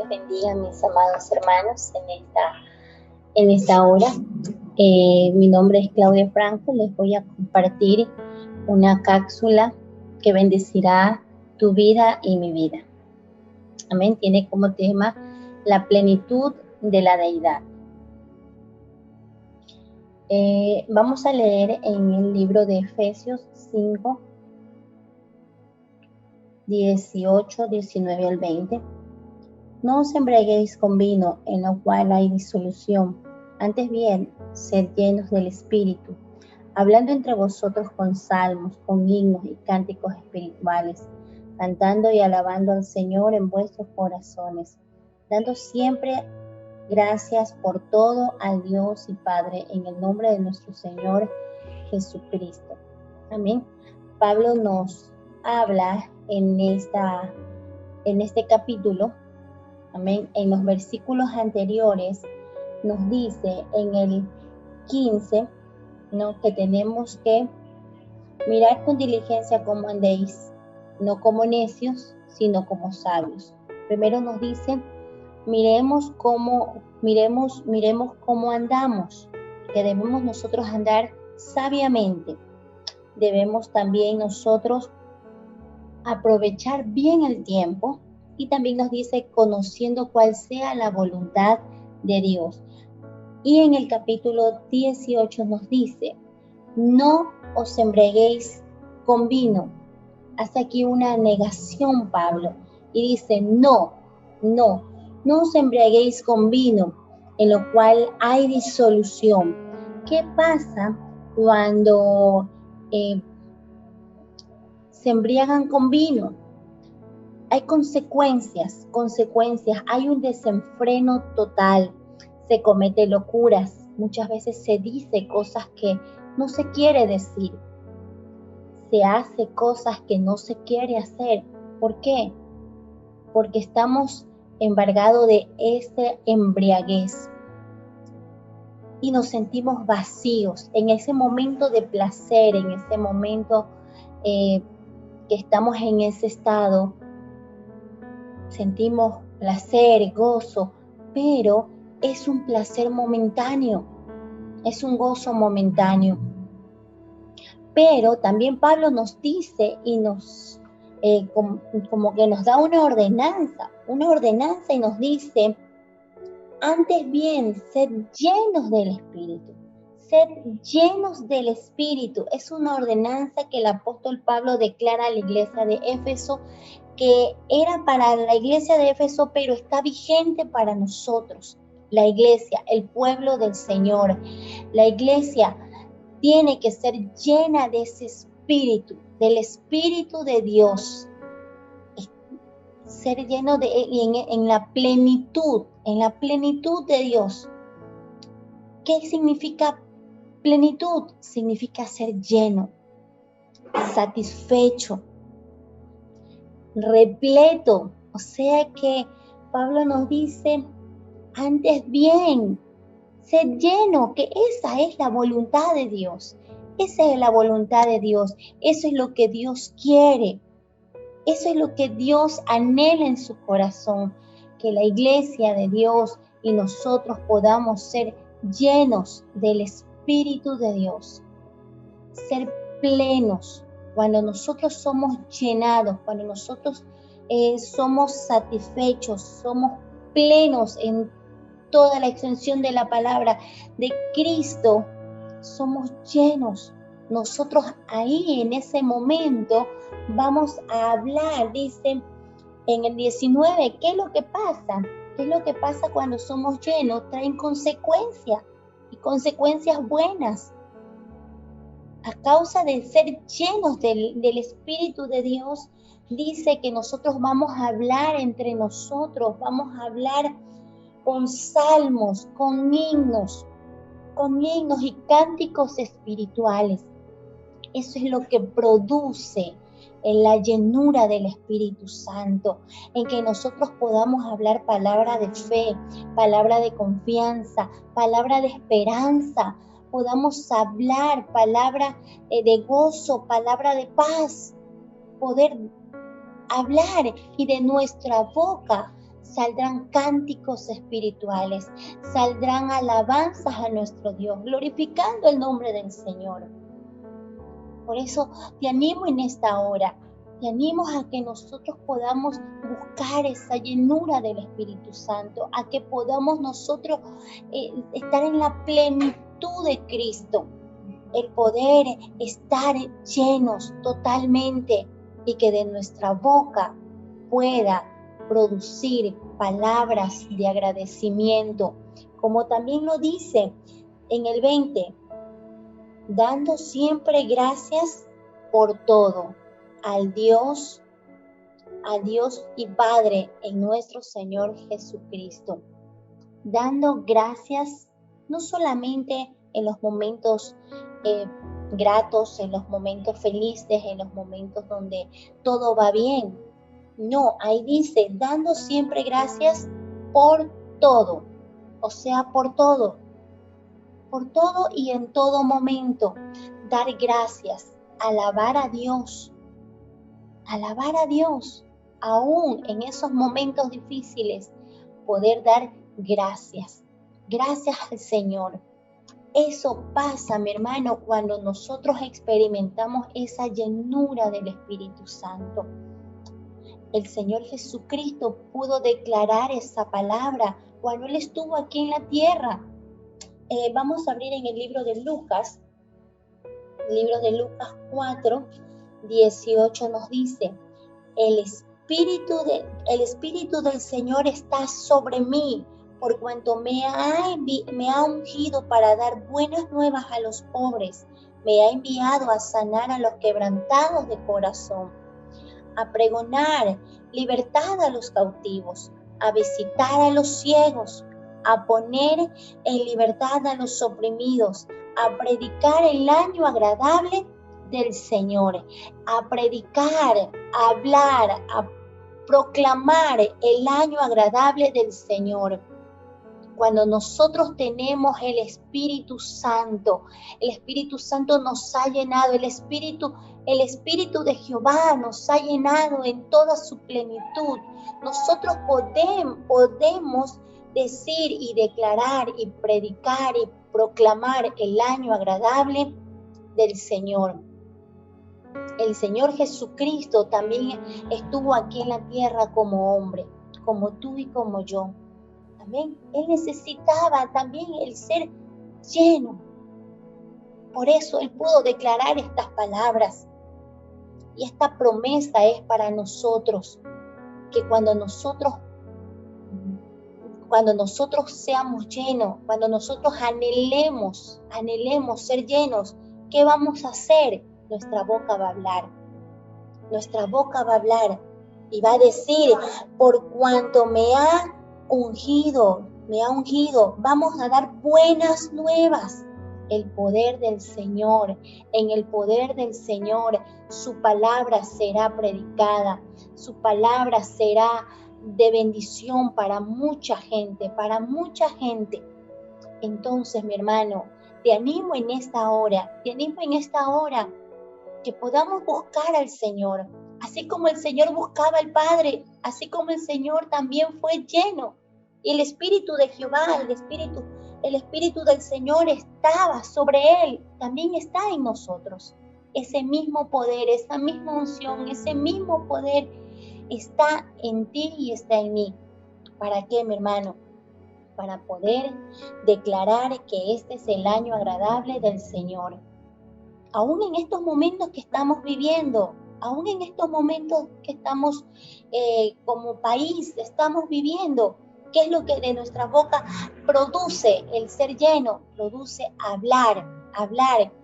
les bendiga, mis amados hermanos, en esta hora. Mi nombre es Claudia Franco. Les voy a compartir una cápsula que bendecirá tu vida y mi vida. Amén. Tiene como tema la plenitud de la deidad. Vamos a leer en el libro de Efesios 5, 18, 19 al 20. No os embriaguéis con vino, en lo cual hay disolución. Antes bien, sed llenos del Espíritu, hablando entre vosotros con salmos, con himnos y cánticos espirituales, cantando y alabando al Señor en vuestros corazones, dando siempre gracias por todo al Dios y Padre, en el nombre de nuestro Señor Jesucristo. Amén. Pablo nos habla en este capítulo, amén, en los versículos anteriores nos dice en el 15, ¿no?, que tenemos que mirar con diligencia cómo andéis, no como necios, sino como sabios. Primero nos dice, miremos cómo andamos, que debemos nosotros andar sabiamente. Debemos también nosotros aprovechar bien el tiempo, y también nos dice conociendo cuál sea la voluntad de Dios. Y en el capítulo 18 nos dice, no os embriaguéis con vino. Hace aquí una negación Pablo y dice, no os embriaguéis con vino, en lo cual hay disolución. ¿Qué pasa cuando se embriagan con vino? Hay consecuencias, hay un desenfreno total, se cometen locuras, muchas veces se dice cosas que no se quiere decir, se hace cosas que no se quiere hacer. ¿Por qué? Porque estamos embargados de ese embriaguez y nos sentimos vacíos en ese momento de placer, en ese momento que estamos en ese estado. Sentimos placer, gozo, pero es un placer momentáneo, es un gozo momentáneo. Pero también Pablo nos dice y nos como que nos da una ordenanza y nos dice, antes bien, sed llenos del Espíritu. Sed llenos del Espíritu. Es una ordenanza que el apóstol Pablo declara a la iglesia de Éfeso, que era para la iglesia de Éfeso, pero está vigente para nosotros. La iglesia, el pueblo del Señor. La iglesia tiene que ser llena de ese Espíritu, del Espíritu de Dios. Ser lleno en la plenitud de Dios. ¿Qué significa plenitud? Significa ser lleno, satisfecho, repleto. O sea que Pablo nos dice, antes bien, sed lleno, que esa es la voluntad de Dios. Esa es la voluntad de Dios. Eso es lo que Dios quiere. Eso es lo que Dios anhela en su corazón, que la iglesia de Dios y nosotros podamos ser llenos del Espíritu de Dios, ser plenos. Cuando nosotros somos llenados, cuando nosotros somos satisfechos, somos plenos en toda la extensión de la palabra de Cristo, somos llenos. Nosotros ahí en ese momento vamos a hablar, dice en el 19, ¿qué es lo que pasa? ¿Qué es lo que pasa cuando somos llenos? Traen consecuencias, y consecuencias buenas. A causa de ser llenos del Espíritu de Dios, dice que nosotros vamos a hablar entre nosotros, vamos a hablar con salmos, con himnos y cánticos espirituales. Eso es lo que produce en la llenura del Espíritu Santo, en que nosotros podamos hablar palabra de fe, palabra de confianza, palabra de esperanza, podamos hablar palabra de gozo, palabra de paz, poder hablar y de nuestra boca saldrán cánticos espirituales, saldrán alabanzas a nuestro Dios, glorificando el nombre del Señor. Por eso te animo en esta hora, te animo a que nosotros podamos buscar esa llenura del Espíritu Santo, a que podamos nosotros estar en la plenitud de Cristo, el poder estar llenos totalmente y que de nuestra boca pueda producir palabras de agradecimiento, como también lo dice en el 20, dando siempre gracias por todo al Dios y Padre en nuestro Señor Jesucristo, dando gracias no solamente en los momentos gratos, en los momentos felices, en los momentos donde todo va bien. No, ahí dice, dando siempre gracias por todo, o sea, por todo y en todo momento, dar gracias, alabar a Dios, aún en esos momentos difíciles, poder dar gracias al Señor. Eso pasa, mi hermano, cuando nosotros experimentamos esa llenura del Espíritu Santo. El Señor Jesucristo pudo declarar esa palabra cuando Él estuvo aquí en la tierra. Vamos a abrir en el libro de Lucas 4, 18 nos dice, el Espíritu del Señor está sobre mí, por cuanto me ha ungido para dar buenas nuevas a los pobres, me ha enviado a sanar a los quebrantados de corazón, a pregonar libertad a los cautivos, a visitar a los ciegos, a poner en libertad a los oprimidos, a predicar el año agradable del Señor, a predicar, a hablar, a proclamar el año agradable del Señor. Cuando nosotros tenemos el Espíritu Santo nos ha llenado, el Espíritu de Jehová nos ha llenado en toda su plenitud. Nosotros podemos decir y declarar y predicar y proclamar el año agradable del Señor. El Señor Jesucristo también estuvo aquí en la tierra como hombre, como tú y como yo. Amén. Él necesitaba también el ser lleno. Por eso Él pudo declarar estas palabras. Y esta promesa es para nosotros, que cuando nosotros seamos llenos, cuando nosotros anhelemos ser llenos, ¿qué vamos a hacer? Nuestra boca va a hablar. Nuestra boca va a hablar y va a decir, por cuanto me ha ungido, vamos a dar buenas nuevas. El poder del Señor, en el poder del Señor, su palabra será predicada, su palabra será de bendición para mucha gente. Entonces, mi hermano, te animo en esta hora, que podamos buscar al Señor, así como el Señor buscaba al Padre, así como el Señor también fue lleno. Y el Espíritu de Jehová, el Espíritu del Señor estaba sobre Él, también está en nosotros. Ese mismo poder, esa misma unción, ese mismo poder está en ti y está en mí. ¿Para qué, mi hermano? Para poder declarar que este es el año agradable del Señor. Aún en estos momentos que estamos viviendo, aún en estos momentos que estamos como país, estamos viviendo, ¿qué es lo que de nuestra boca produce el ser lleno? Produce hablar,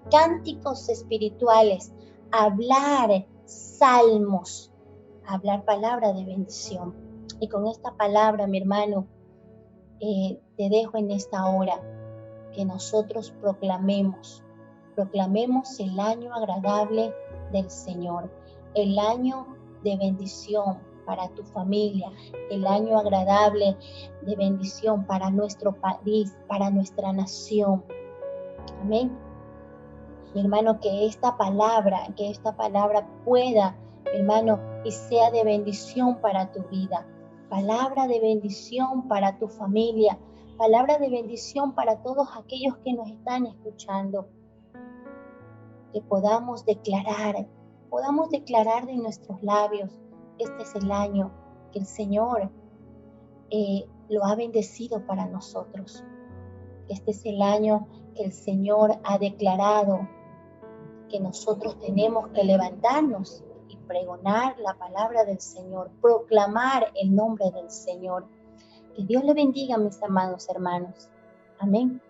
cánticos espirituales, hablar salmos, hablar palabra de bendición. Y con esta palabra, mi hermano, te dejo en esta hora que nosotros proclamemos el año agradable del Señor, el año de bendición para tu familia, el año agradable de bendición para nuestro país, para nuestra nación. Amén. Mi hermano, que esta palabra pueda, mi hermano, y sea de bendición para tu vida, palabra de bendición para tu familia, palabra de bendición para todos aquellos que nos están escuchando. Que podamos declarar de nuestros labios, este es el año que el Señor lo ha bendecido para nosotros. Este es el año que el Señor ha declarado que nosotros tenemos que levantarnos y pregonar la palabra del Señor, proclamar el nombre del Señor. Que Dios le bendiga, mis amados hermanos. Amén.